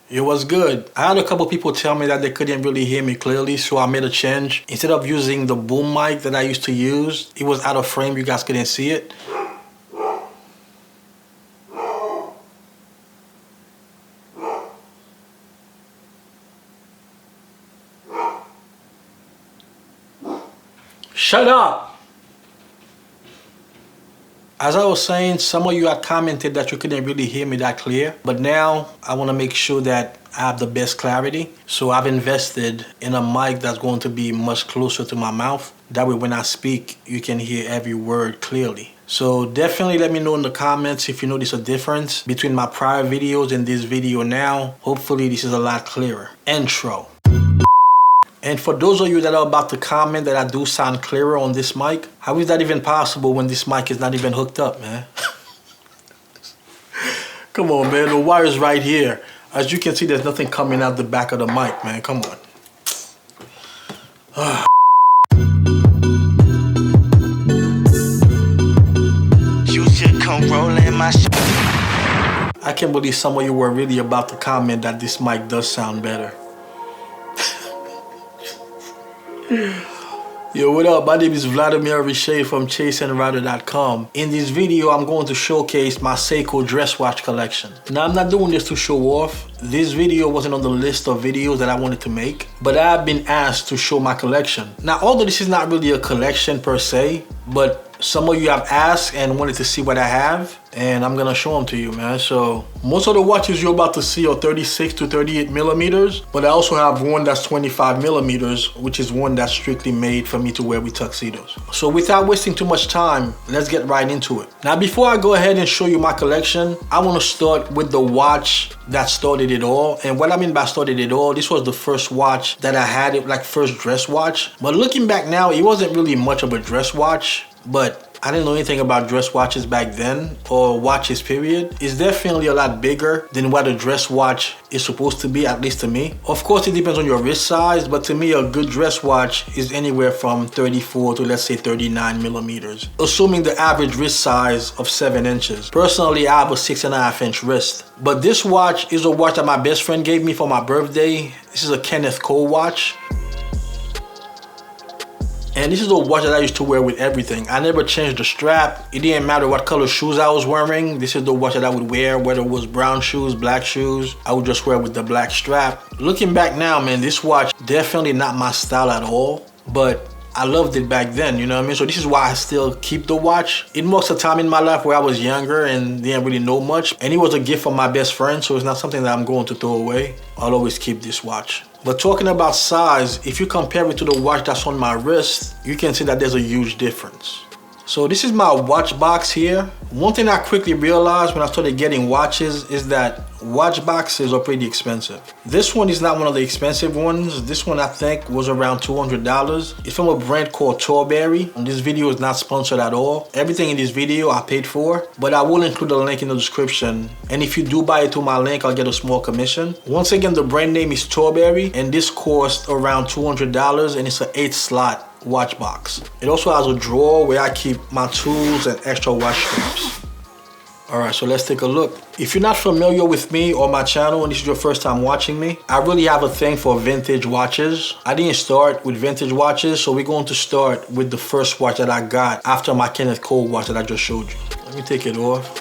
It was good. I had a couple people tell me that they couldn't really hear me clearly, so I made a change. Instead of using the boom mic that I used to use, it was out of frame, you guys couldn't see it. Shut up! As I was saying, some of you had commented that you couldn't really hear me that clear, but now I want to make sure that I have the best clarity. So I've invested in a mic that's going to be much closer to my mouth. That way when I speak, you can hear every word clearly. So definitely let me know in the comments if you notice a difference between my prior videos and this video now. Hopefully this is a lot clearer. Intro. And for those of you that are about to comment that I do sound clearer on this mic, how is that even possible when this mic is not even hooked up, man? Come on, man, the wire's right here. As you can see, there's nothing coming out the back of the mic, man, come on. You should come rolling my I can't believe some of you were really about to comment that this mic does sound better. Yo, what up? My name is Vladimir Riché from ChaseandRider.com. In this video, I'm going to showcase my Seiko dress watch collection. Now, I'm not doing this to show off. This video wasn't on the list of videos that I wanted to make, but I have been asked to show my collection. Now, although this is not really a collection per se, but some of you have asked and wanted to see what I have, and I'm gonna show them to you, man. So most of the watches you're about to see are 36 to 38 millimeters, but I also have one that's 25 millimeters, which is one that's strictly made for me to wear with tuxedos. So without wasting too much time, let's get right into it. Now, before I go ahead and show you my collection, I want to start with the watch that started it all. And what I mean by started it all, this was the first watch that I had, it like first dress watch. But looking back now, it wasn't really much of a dress watch, but I didn't know anything about dress watches back then, or watches period. It's definitely a lot bigger than what a dress watch is supposed to be, at least to me. Of course, it depends on your wrist size, but to me, a good dress watch is anywhere from 34 to let's say 39 millimeters, assuming the average wrist size of 7 inches. Personally, I have a 6.5 inch wrist. But this watch is a watch that my best friend gave me for my birthday. This is a Kenneth Cole watch. And this is a watch that I used to wear with everything. I never changed the strap. It didn't matter what color shoes I was wearing. This is the watch that I would wear, whether it was brown shoes, black shoes. I would just wear with the black strap. Looking back now, man, this watch definitely not my style at all, but I loved it back then, you know what I mean? So this is why I still keep the watch. It marks a time in my life where I was younger and didn't really know much. And it was a gift from my best friend, so it's not something that I'm going to throw away. I'll always keep this watch. But talking about size, if you compare it to the watch that's on my wrist, you can see that there's a huge difference. So this is my watch box here. One thing I quickly realized when I started getting watches is that watch boxes are pretty expensive. This one is not one of the expensive ones. This one I think was around $200. It's from a brand called Torberry. And this video is not sponsored at all. Everything in this video I paid for, but I will include a link in the description. And if you do buy it through my link, I'll get a small commission. Once again, the brand name is Torberry, and this cost around $200, and it's an 8-slot watch box. It also has a drawer where I keep my tools and extra watch straps. Alright, so let's take a look. If you're not familiar with me or my channel and this is your first time watching me, I really have a thing for vintage watches. I didn't start with vintage watches, so we're going to start with the first watch that I got after my Kenneth Cole watch that I just showed you. Let me take it off.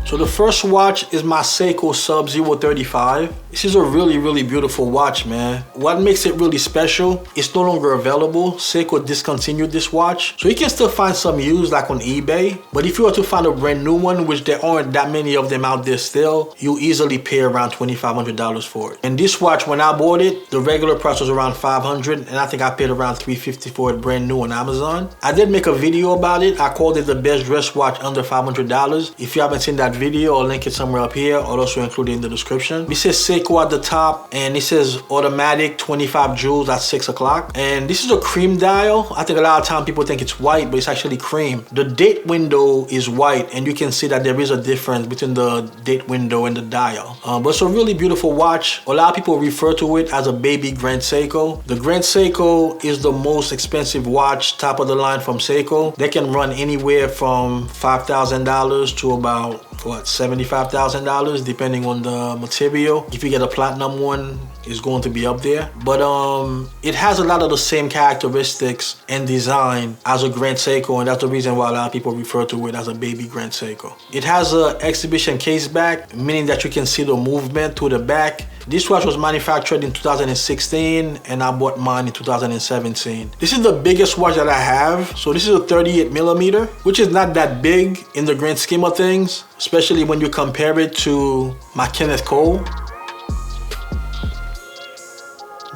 So the first watch is my Seiko SARB035. This is a really beautiful watch, man. What makes it really special, it's no longer available. Seiko discontinued this watch. So you can still find some used like on eBay. But if you were to find a brand new one, which there aren't that many of them out there still, you easily pay around $2,500 for it. And this watch, when I bought it, the regular price was around $500, and I think I paid around $350 for it brand new on Amazon. I did make a video about it. I called it the best dress watch under $500. If you haven't seen that video, I'll link it somewhere up here. I'll also include it in the description. It says Seiko at the top, and it says automatic 25 joules at 6 o'clock. And this is a cream dial. I think a lot of times people think it's white, but it's actually cream. The date window is white, and you can see that there is a difference between the date window and the dial. But it's a really beautiful watch. A lot of people refer to it as a baby Grand Seiko. The Grand Seiko is the most expensive watch, top of the line from Seiko. They can run anywhere from $5,000 to about what, $75,000 depending on the material. If you get a platinum one, it's going to be up there. But it has a lot of the same characteristics and design as a Grand Seiko, and that's the reason why a lot of people refer to it as a baby Grand Seiko. It has an exhibition case back, meaning that you can see the movement to the back. This watch was manufactured in 2016 and I bought mine in 2017. This is the biggest watch that I have. So this is a 38mm, which is not that big in the grand scheme of things, especially when you compare it to my Kenneth Cole.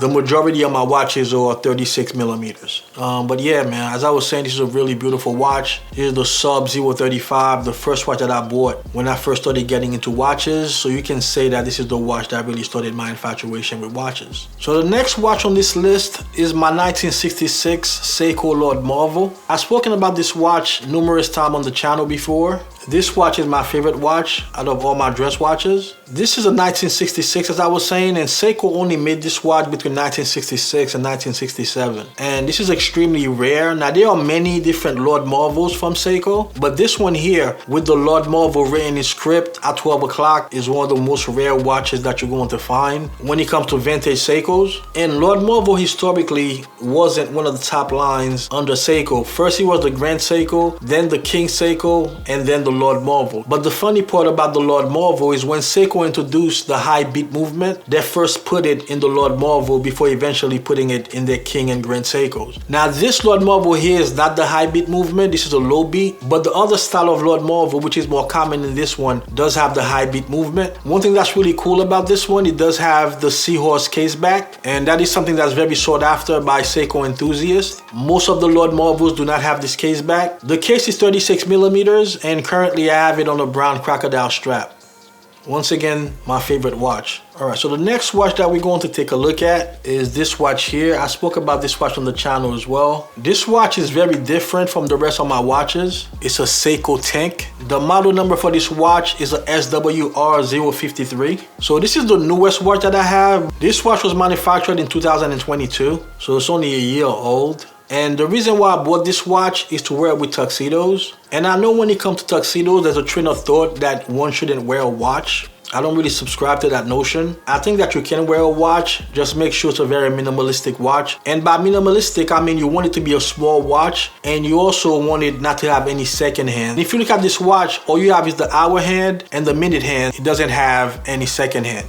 The majority of my watches are 36mm. But yeah, man, as I was saying, this is a really beautiful watch. This is the SARB035, the first watch that I bought when I first started getting into watches. So you can say that this is the watch that really started my infatuation with watches. So the next watch on this list is my 1966 Seiko Lord Marvel. I've spoken about this watch numerous times on the channel before. This watch is my favorite watch out of all my dress watches. This is a 1966, as I was saying, and Seiko only made this watch between 1966 and 1967. And this is extremely rare. Now, there are many different Lord Marvels from Seiko, but this one here with the Lord Marvel written in script at 12 o'clock is one of the most rare watches that you're going to find when it comes to vintage Seikos. And Lord Marvel historically wasn't one of the top lines under Seiko. First, he was the Grand Seiko, then the King Seiko, and then the Lord Marvel. But the funny part about the Lord Marvel is when Seiko introduced the high beat movement, they first put it in the Lord Marvel before eventually putting it in their King and Grand Seikos. Now this Lord Marvel here is not the high beat movement, this is a low beat, but the other style of Lord Marvel, which is more common in this one, does have the high beat movement. One thing that's really cool about this one, it does have the seahorse case back, and that is something that's very sought after by Seiko enthusiasts. Most of the Lord Marvels do not have this case back. The case is 36mm, and currently I have it on a brown crocodile strap. Once again, my favorite watch. All right, so the next watch that we're going to take a look at is this watch here. I spoke about this watch on the channel as well. This watch is very different from the rest of my watches. It's a Seiko tank. The model number for this watch is a SARB035. So this is the newest watch that I have. This watch was manufactured in 2022, so it's only a year old. And the reason why I bought this watch is to wear it with tuxedos. And I know when it comes to tuxedos, there's a train of thought that one shouldn't wear a watch. I don't really subscribe to that notion. I think that you can wear a watch, just make sure it's a very minimalistic watch. And by minimalistic, I mean you want it to be a small watch, and you also want it not to have any second hand. If you look at this watch, all you have is the hour hand and the minute hand. It doesn't have any second hand.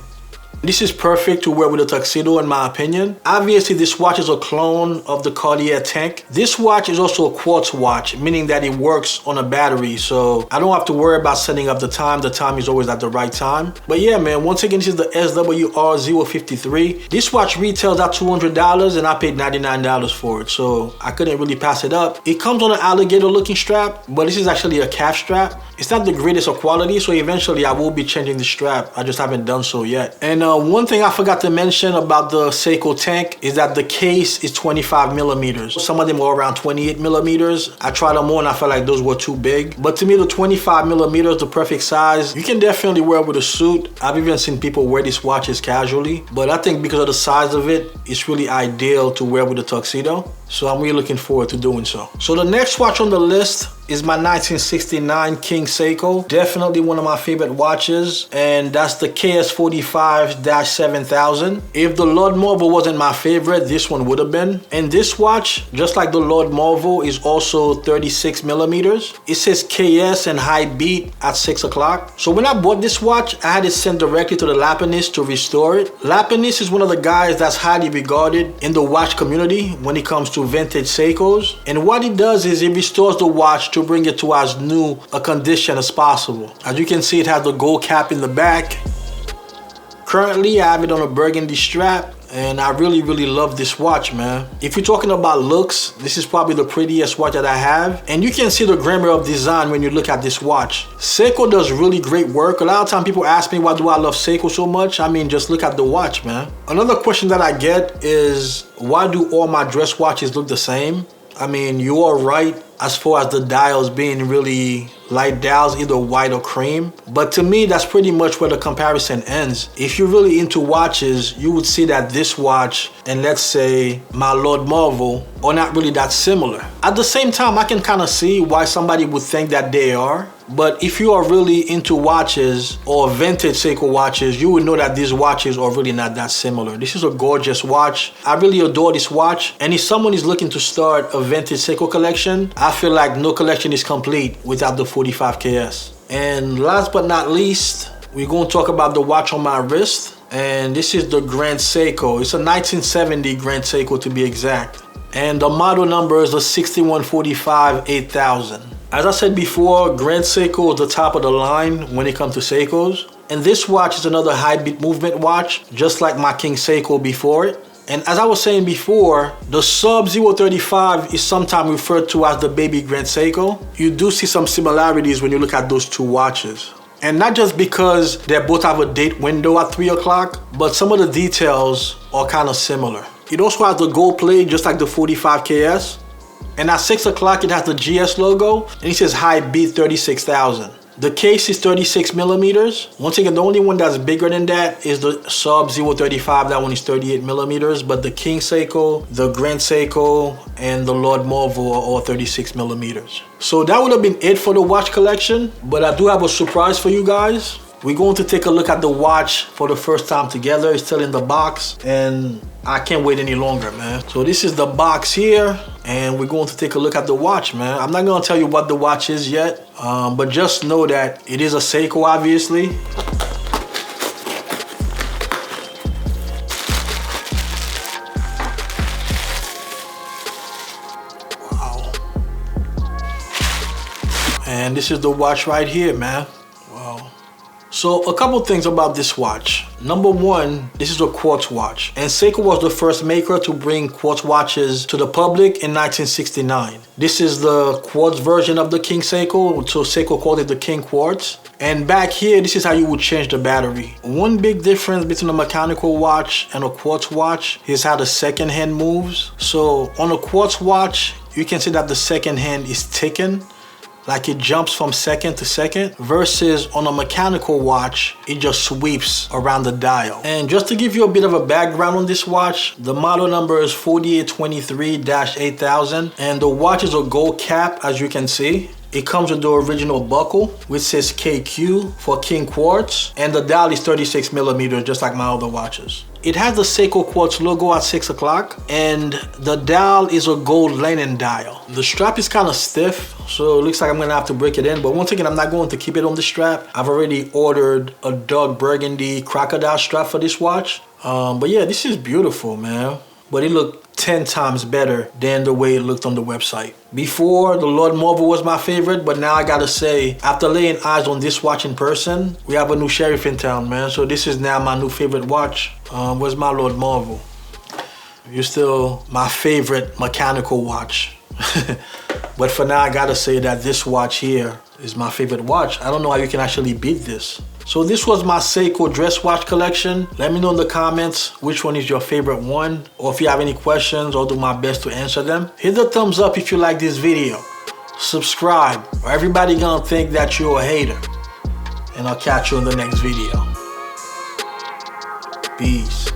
This is perfect to wear with a tuxedo in my opinion. Obviously this watch is a clone of the Cartier tank. This watch is also a quartz watch, meaning that it works on a battery, so I don't have to worry about setting up the time. The time is always at the right time. But yeah, man, once again, this is the SARB053. This watch retails at $200 and I paid $99 for it, so I couldn't really pass it up. It comes on an alligator looking strap, but this is actually a calf strap. It's not the greatest of quality, so eventually I will be changing the strap. I just haven't done so yet. And one thing I forgot to mention about the Seiko tank is that the case is 25mm. Some of them are around 28mm. I tried them on, I felt like those were too big. But to me, the 25mm is the perfect size. You can definitely wear it with a suit. I've even seen people wear these watches casually. But I think because of the size of it, it's really ideal to wear with a tuxedo. So I'm really looking forward to doing so. So the next watch on the list is my 1969 King Seiko. Definitely one of my favorite watches, and that's the KS45-7000. If the Lord Marvel wasn't my favorite, this one would have been. And this watch, just like the Lord Marvel, is also 36mm. It says KS and high beat at 6 o'clock. So when I bought this watch, I had it sent directly to the Lapinist to restore it. Lapinist is one of the guys that's highly regarded in the watch community when it comes to vintage Seikos. And what he does is he restores the watch to bring it to as new a condition as possible. As you can see, it has the gold cap in the back. Currently, I have it on a burgundy strap, and I really love this watch, man. If you're talking about looks, this is probably the prettiest watch that I have, and you can see the grammar of design when you look at this watch. Seiko does really great work. A lot of times people ask me, why do I love Seiko so much? I mean, just look at the watch, man. Another question that I get is, why do all my dress watches look the same? I mean, you are right as far as the dials being really light dials, either white or cream. But to me, that's pretty much where the comparison ends. If you're really into watches, you would see that this watch and let's say my Lord Marvel are not really that similar. At the same time, I can kind of see why somebody would think that they are. But if you are really into watches or vintage Seiko watches, you would know that these watches are really not that similar. This is a gorgeous watch. I really adore this watch. And if someone is looking to start a vintage Seiko collection, I feel like no collection is complete without the 45KS. And last but not least, we're going to talk about the watch on my wrist. And this is the Grand Seiko. It's a 1970 Grand Seiko to be exact. And the model number is the 6145 8000. As I said before, Grand Seiko is the top of the line when it comes to Seikos. And this watch is another high beat movement watch, just like my King Seiko before it. And as I was saying before, the SARB035 is sometimes referred to as the baby Grand Seiko. You do see some similarities when you look at those two watches. And not just because they both have a date window at 3 o'clock, but some of the details are kind of similar. It also has the gold plate, just like the 45KS. And at 6 o'clock, it has the GS logo, and it says high beat 36,000. The case is 36 millimeters. Once again, the only one that's bigger than that is the SARB035. That one is 38 millimeters. But the King Seiko, the Grand Seiko, and the Lord Marvel are all 36 millimeters. So that would have been it for the watch collection. But I do have a surprise for you guys. We're going to take a look at the watch for the first time together. It's still in the box, and I can't wait any longer, man. So this is the box here, and we're going to take a look at the watch, man. I'm not going to tell you what the watch is yet, but just know that it is a Seiko, obviously. Wow. And this is the watch right here, man. Wow. So a couple things about this watch. Number one, this is a quartz watch, and Seiko was the first maker to bring quartz watches to the public in 1969. This is the quartz version of the King Seiko, so Seiko called it the King Quartz. And back here, this is how you would change the battery. One big difference between a mechanical watch and a quartz watch is how the second hand moves. So on a quartz watch, you can see that the second hand is ticking, like it jumps from second to second, versus on a mechanical watch, it just sweeps around the dial. And just to give you a bit of a background on this watch, the model number is 4823-8000, and the watch is a gold cap, as you can see. It comes with the original buckle, which says KQ for King Quartz, and the dial is 36 millimeters, just like my other watches. It has the Seiko Quartz logo at 6 o'clock, and the dial is a gold linen dial. The strap is kind of stiff, so it looks like I'm gonna have to break it in, but once again, I'm not going to keep it on the strap. I've already ordered a dark burgundy crocodile strap for this watch. But yeah, this is beautiful, man. But it looked 10 times better than the way it looked on the website. Before, the Lord Marvel was my favorite, but now I gotta say, after laying eyes on this watch in person, we have a new sheriff in town, man. So this is now my new favorite watch. Where's my Lord Marvel? You're still my favorite mechanical watch. But for now, I gotta say that this watch here is my favorite watch. I don't know how you can actually beat this. So this was my Seiko dress watch collection. Let me know in the comments which one is your favorite one, or if you have any questions, I'll do my best to answer them. Hit the thumbs up if you like this video. Subscribe, or everybody gonna think that you're a hater. And I'll catch you in the next video. Peace.